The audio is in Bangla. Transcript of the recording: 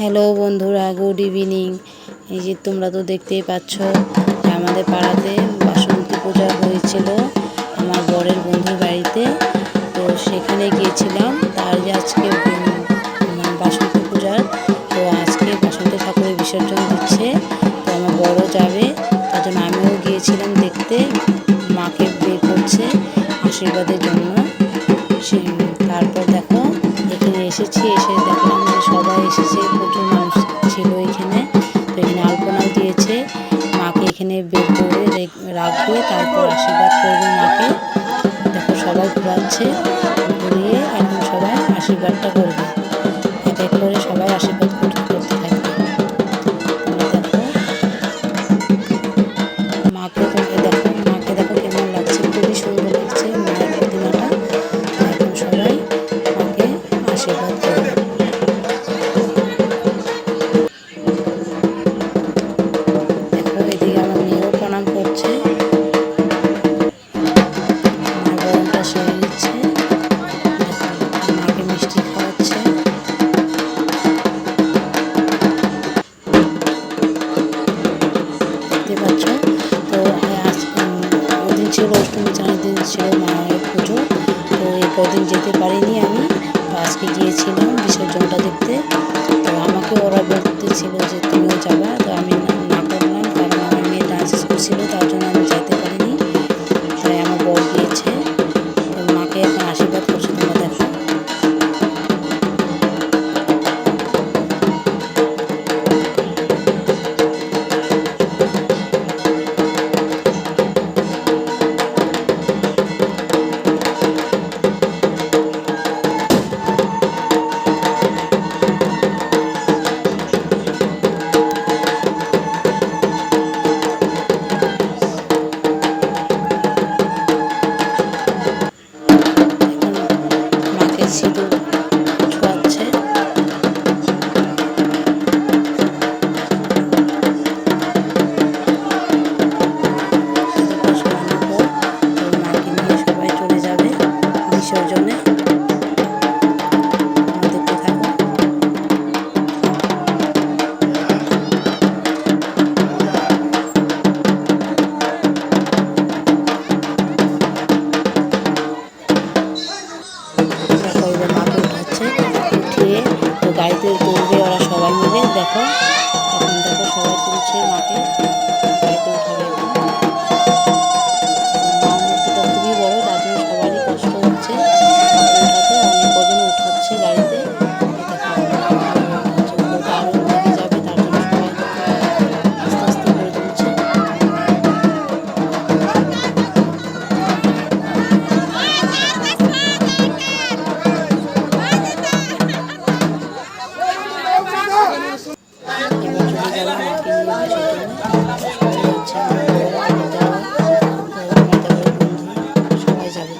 হ্যালো বন্ধুরা, গুড ইভিনিং। এই যে তোমরা তো দেখতেই পাচ্ছ আমাদের পাড়াতে বাসন্তী পূজা হয়েছিল আমার বরের বন্ধুর বাড়িতে। তো সেখানে গিয়েছিলাম। তার যে আজকে বাসন্তী পূজার, তো আজকে বাসন্তী ঠাকুরের বিসর্জন দিচ্ছে। তো আমার বড়ও যাবে, তার জন্য আমিও গিয়েছিলাম দেখতে। মাকে বের করছে আশীর্বাদের জন্য। তারপর দেখো এখানে এসেছি, এসে দেখলাম যে সবাই এসেছে, প্রচুর মানুষ ছিল এখানে। তো এখানে আলপনাও দিয়েছে। মাকে এখানে বের করে রাখবে, তারপর আশীর্বাদ করবে মাকে। দেখো সবাই ঘুরাচ্ছে, ঘুরিয়ে এখন সবাই আশীর্বাদটা করবে। এক এক করে সবাই আশীর্বাদ করতে থাকবে। মাকে দেখো কেমন লাগছে, খুবই সুন্দর লাগছে মায়ের প্রতিমাটা। এখন সবাই মাকে আশীর্বাদ করবে। দেখো এদিকে আমার মেয়েও প্রণাম করছে, আমার বোনটা সেরে নিচ্ছে। মাকে মিষ্টি খাওয়াচ্ছে। দেখতে পাচ্ছ। তো ওদিন ছিল অষ্টমী, 4 দিন ছিল মায়ের পুজো। তো এই কদিন যেতে পারিনি আমি, তো আজকে গিয়েছিলাম বিসর্জনটা দেখতে। তো আমাকে ওরা বলতেছিল যে তুমিও যাবা, তো আমি না করলাম, কারণ আমার মেয়ে ডান্স স্কুল ছিল, তার জন্য আমি যেতে পারিনি। তাই আমার বর গিয়েছে। তো মাকে এখন আশীর্বাদ করছে, তোমরা দেখো। মাকে সিঁদুর ছোঁয়াচ্ছে। ছোঁয়ানোর পর তো মাকে নিয়ে সবাই চলে যাবে বিসর্জনে। দেখতে থাকো। দেখো এবার মাকে উঠাচ্ছে, উঠিয়ে তো গাড়িতে তুলবে ওরা সবাই মিলে। দেখো এখন দেখো সবাই তুলছে মাকে, গাড়িতে উঠাবে এখন। মা মূর্তিটা খুবই বড়, তার জন্য সবারই কষ্ট হচ্ছে মাকে উঠাতে। অনেক কজন উঠাচ্ছে গাড়িতে। ওটা আরও লেগে যাবে, তার জন্য সবাই আস্তে আস্তে করে তুলছে। এবার চলে যাবে মাকে নিয়ে বিসর্জনে। সবাই যাচ্ছে, আমার বর, আমার দেওর, আমার দেওরের বন্ধু, সবাই যাবে।